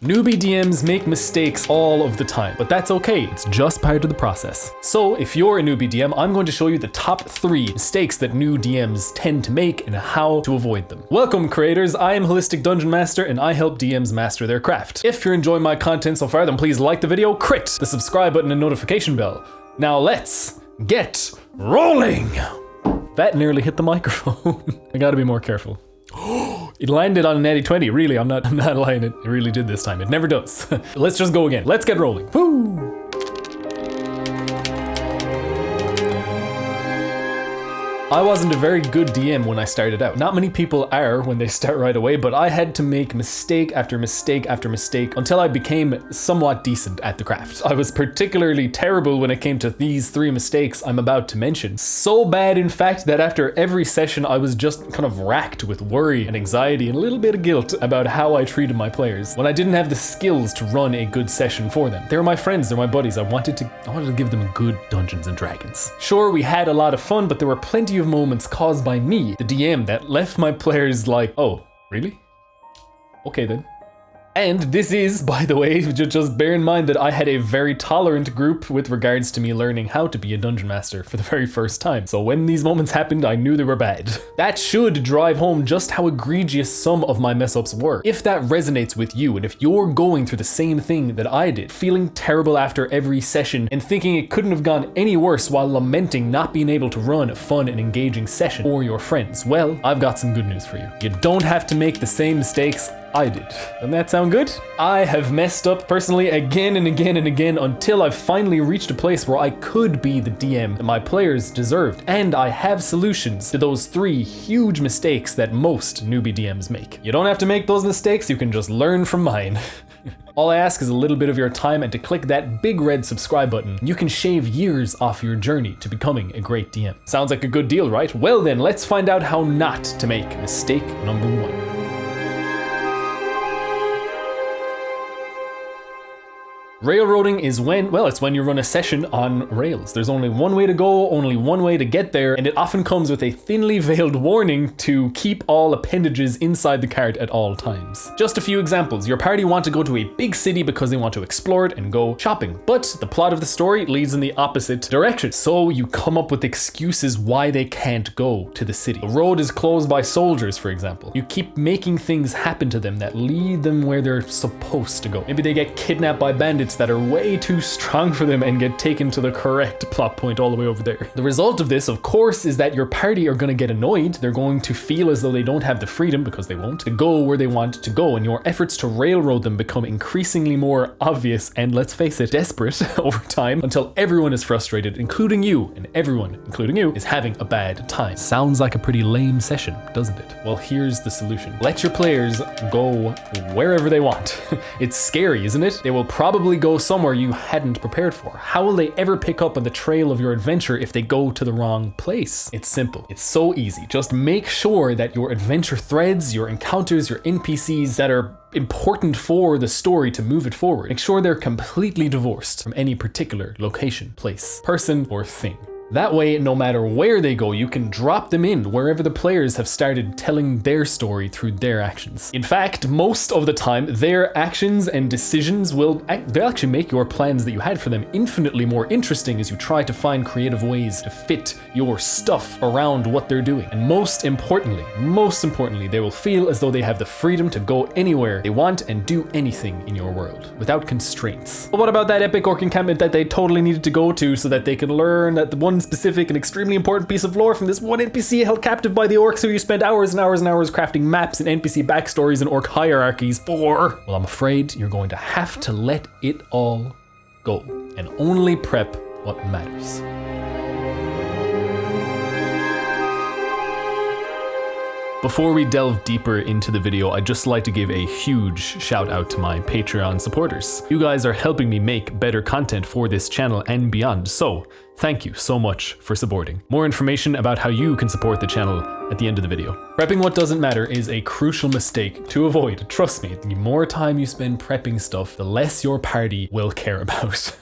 Newbie DMs make mistakes all of the time, but that's okay. It's just part of the process. So if you're a newbie DM, I'm going to show you the top 3 mistakes that new DMs tend to make and how to avoid them. Welcome creators, I am Holistic Dungeon Master and I help DMs master their craft. If you're enjoying my content so far, then please like the video, crit the subscribe button and notification bell. Now let's get rolling. That nearly hit the microphone. I gotta be more careful. It landed on an natty 20, really, I'm not lying, it really did this time. It never does. Let's just go again. Let's get rolling. Woo! I wasn't a very good DM when I started out. Not many people are when they start right away, but I had to make mistake after mistake after mistake until I became somewhat decent at the craft. I was particularly terrible when it came to these 3 mistakes I'm about to mention. So bad, in fact, that after every session I was just kind of racked with worry and anxiety and a little bit of guilt about how I treated my players when I didn't have the skills to run a good session for them. They were my friends, they're my buddies. I wanted to give them good Dungeons and Dragons. Sure, we had a lot of fun, but there were plenty of moments caused by me, the DM, that left my players like, oh, really? Okay then. And this is, by the way, just bear in mind that I had a very tolerant group with regards to me learning how to be a dungeon master for the very first time. So when these moments happened, I knew they were bad. That should drive home just how egregious some of my mess ups were. If that resonates with you, and if you're going through the same thing that I did, feeling terrible after every session and thinking it couldn't have gone any worse while lamenting not being able to run a fun and engaging session for your friends, well, I've got some good news for you. You don't have to make the same mistakes I did. Doesn't that sound good? I have messed up personally again and again and again until I've finally reached a place where I could be the DM that my players deserved. And I have solutions to those 3 huge mistakes that most newbie DMs make. You don't have to make those mistakes, you can just learn from mine. All I ask is a little bit of your time and to click that big red subscribe button. You can shave years off your journey to becoming a great DM. Sounds like a good deal, right? Well then, let's find out how not to make mistake number 1. Railroading is it's when you run a session on rails. There's only one way to go, only one way to get there, and it often comes with a thinly veiled warning to keep all appendages inside the cart at all times. Just a few examples. Your party want to go to a big city because they want to explore it and go shopping, but the plot of the story leads in the opposite direction. So you come up with excuses why they can't go to the city. The road is closed by soldiers, for example. You keep making things happen to them that lead them where they're supposed to go. Maybe they get kidnapped by bandits that are way too strong for them and get taken to the correct plot point all the way over there. The result of this, of course, is that your party are going to get annoyed. They're going to feel as though they don't have the freedom, because they won't, to go where they want to go, and your efforts to railroad them become increasingly more obvious and, let's face it, desperate over time, until everyone is frustrated, including you, and everyone, including you, is having a bad time. Sounds like a pretty lame session, doesn't it? Well, here's the solution. Let your players go wherever they want. It's scary, isn't it? They will probably go somewhere you hadn't prepared for. How will they ever pick up on the trail of your adventure if they go to the wrong place? It's simple. It's so easy. Just make sure that your adventure threads, your encounters, your NPCs that are important for the story to move it forward, make sure they're completely divorced from any particular location, place, person, or thing. That way, no matter where they go, you can drop them in wherever the players have started telling their story through their actions. In fact, most of the time, their actions and decisions they'll actually make your plans that you had for them infinitely more interesting as you try to find creative ways to fit your stuff around what they're doing. And most importantly, they will feel as though they have the freedom to go anywhere they want and do anything in your world without constraints. But what about that epic orc encampment that they totally needed to go to so that they could learn that the one specific and extremely important piece of lore from this one NPC held captive by the orcs who you spent hours and hours and hours crafting maps and NPC backstories and orc hierarchies for? Well, I'm afraid you're going to have to let it all go and only prep what matters. Before we delve deeper into the video, I'd just like to give a huge shout out to my Patreon supporters. You guys are helping me make better content for this channel and beyond, so thank you so much for supporting. More information about how you can support the channel at the end of the video. Prepping what doesn't matter is a crucial mistake to avoid. Trust me, the more time you spend prepping stuff, the less your party will care about.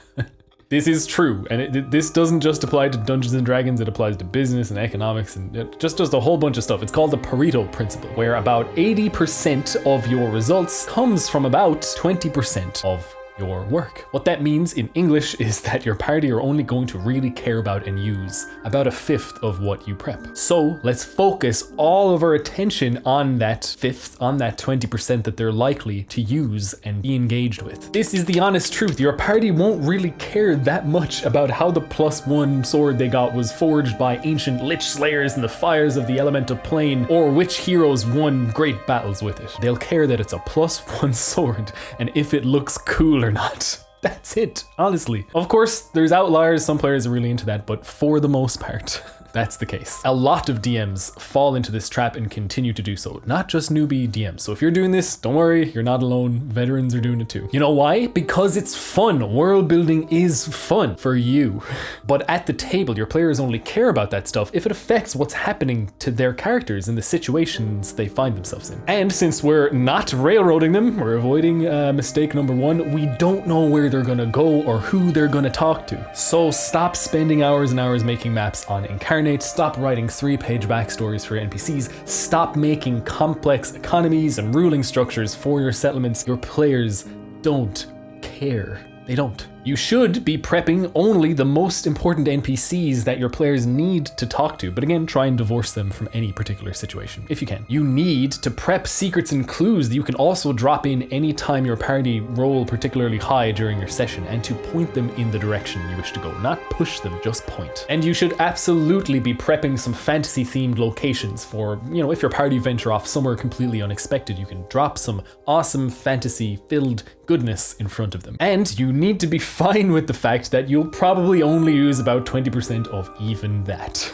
This is true, and this doesn't just apply to Dungeons and Dragons, it applies to business and economics, and it just does a whole bunch of stuff. It's called the Pareto principle, where about 80% of your results comes from about 20% of your work. What that means in English is that your party are only going to really care about and use about a fifth of what you prep. So let's focus all of our attention on that fifth, on that 20% that they're likely to use and be engaged with. This is the honest truth. Your party won't really care that much about how the +1 sword they got was forged by ancient lich slayers in the fires of the elemental plane, or which heroes won great battles with it. They'll care that it's a +1 sword and if it looks cool or not. That's it, honestly. Of course, there's outliers, some players are really into that, but for the most part, that's the case. A lot of DMs fall into this trap and continue to do so, not just newbie DMs. So if you're doing this, don't worry, you're not alone. Veterans are doing it too. You know why? Because it's fun. World building is fun for you. But at the table, your players only care about that stuff if it affects what's happening to their characters and the situations they find themselves in. And since we're not railroading them, we're avoiding mistake number 1, we don't know where they're gonna go or who they're gonna talk to. So stop spending hours and hours making maps on Incarnate. Stop writing 3-page backstories for your NPCs. Stop making complex economies and ruling structures for your settlements. Your players don't care. They don't. You should be prepping only the most important NPCs that your players need to talk to, but again, try and divorce them from any particular situation, if you can. You need to prep secrets and clues that you can also drop in anytime your party roll particularly high during your session, and to point them in the direction you wish to go, not push them, just point. And you should absolutely be prepping some fantasy-themed locations for, if your party venture off somewhere completely unexpected, you can drop some awesome fantasy-filled goodness in front of them. And you need to be fine with the fact that you'll probably only use about 20% of even that.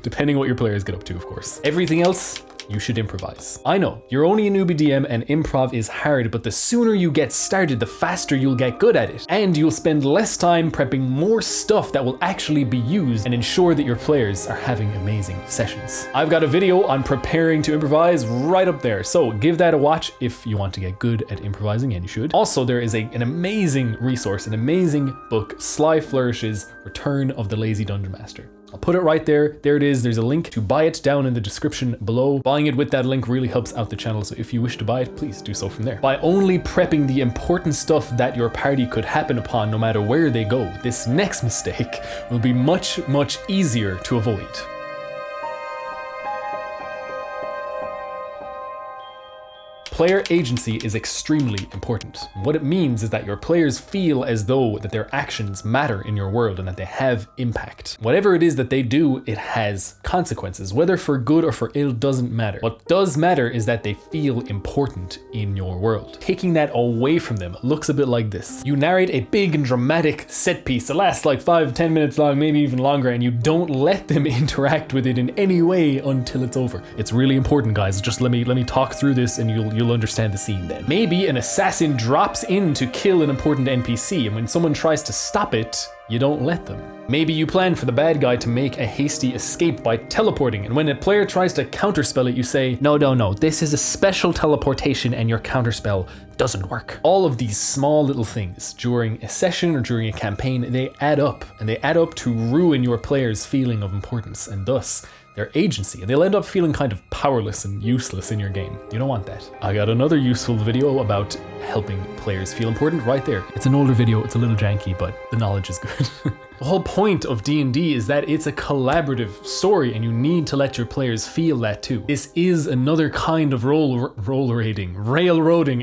Depending what your players get up to, of course. Everything else, you should improvise. I know, you're only a newbie DM and improv is hard, but the sooner you get started, the faster you'll get good at it. And you'll spend less time prepping more stuff that will actually be used and ensure that your players are having amazing sessions. I've got a video on preparing to improvise right up there, so give that a watch if you want to get good at improvising, and you should. Also, there is an amazing resource, an amazing book, Sly Flourish's Return of the Lazy Dungeon Master. I'll put it right there. There it is. There's a link to buy it down in the description below. Buying it with that link really helps out the channel, so if you wish to buy it, please do so from there. By only prepping the important stuff that your party could happen upon no matter where they go, this next mistake will be much, much easier to avoid. Player agency is extremely important. What it means is that your players feel as though that their actions matter in your world and that they have impact. Whatever it is that they do, it has consequences. Whether for good or for ill doesn't matter. What does matter is that they feel important in your world. Taking that away from them looks a bit like this. You narrate a big and dramatic set piece that lasts like 5-10 minutes long, maybe even longer, and you don't let them interact with it in any way until it's over. It's really important, guys. Just let me talk through this and you'll understand the scene then. Maybe an assassin drops in to kill an important NPC, and when someone tries to stop it, you don't let them. Maybe you plan for the bad guy to make a hasty escape by teleporting, and when a player tries to counterspell it, you say, no, this is a special teleportation and your counterspell doesn't work. All of these small little things during a session or during a campaign, they add up, and they add up to ruin your players' feeling of importance, and thus their agency, and they'll end up feeling kind of powerless and useless in your game. You don't want that. I got another useful video about helping players feel important right there. It's an older video, it's a little janky, but the knowledge is good. The whole point of D&D is that it's a collaborative story and you need to let your players feel that too. This is another kind of railroading,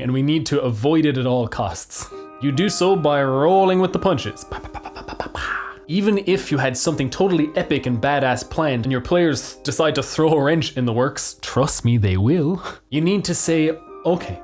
and we need to avoid it at all costs. You do so by rolling with the punches. Even if you had something totally epic and badass planned and your players decide to throw a wrench in the works, trust me, they will. You need to say, okay,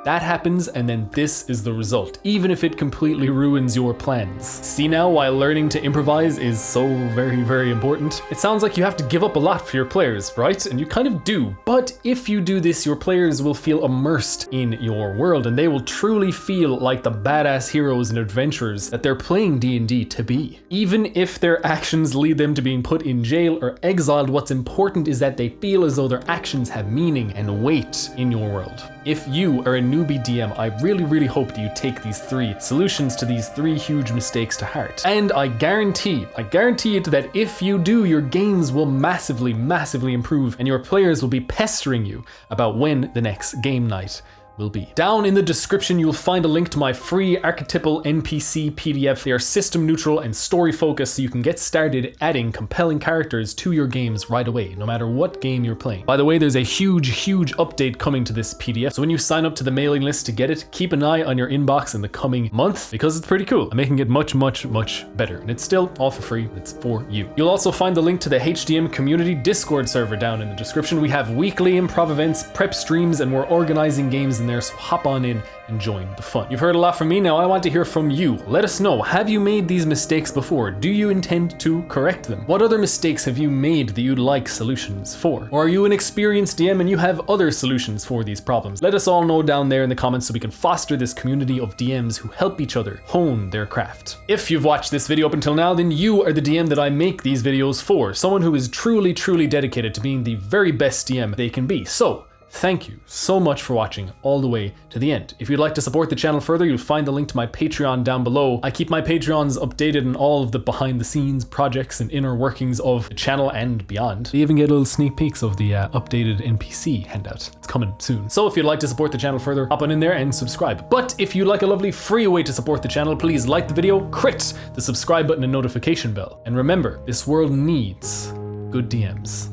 that happens and then this is the result, even if it completely ruins your plans. See now why learning to improvise is so very, very important? It sounds like you have to give up a lot for your players, right? And you kind of do. But if you do this, your players will feel immersed in your world and they will truly feel like the badass heroes and adventurers that they're playing D&D to be. Even if their actions lead them to being put in jail or exiled, what's important is that they feel as though their actions have meaning and weight in your world. If you are a newbie DM, I really hope that you take these 3 solutions to these 3 huge mistakes to heart. And I guarantee it that if you do, your games will massively improve and your players will be pestering you about when the next game night will be. Down in the description, you'll find a link to my free archetypal NPC PDF. They are system neutral and story focused, so you can get started adding compelling characters to your games right away, no matter what game you're playing. By the way, there's a huge update coming to this PDF, so when you sign up to the mailing list to get it, keep an eye on your inbox in the coming month, because it's pretty cool. I'm making it much better, and it's still all for free. It's for you. You'll also find the link to the HDM community Discord server down in the description. We have weekly improv events, prep streams, and we're organizing games in there, so hop on in and join the fun. You've heard a lot from me, now I want to hear from you. Let us know, have you made these mistakes before? Do you intend to correct them? What other mistakes have you made that you'd like solutions for? Or are you an experienced DM and you have other solutions for these problems? Let us all know down there in the comments so we can foster this community of DMs who help each other hone their craft. If you've watched this video up until now, then you are the DM that I make these videos for. Someone who is truly dedicated to being the very best DM they can be. So, thank you so much for watching all the way to the end. If you'd like to support the channel further, you'll find the link to my Patreon down below. I keep my Patreons updated on all of the behind the scenes projects and inner workings of the channel and beyond. You even get little sneak peeks of the updated NPC handout. It's coming soon. So if you'd like to support the channel further, hop on in there and subscribe. But if you'd like a lovely free way to support the channel, please like the video, crit the subscribe button and notification bell. And remember, this world needs good DMs.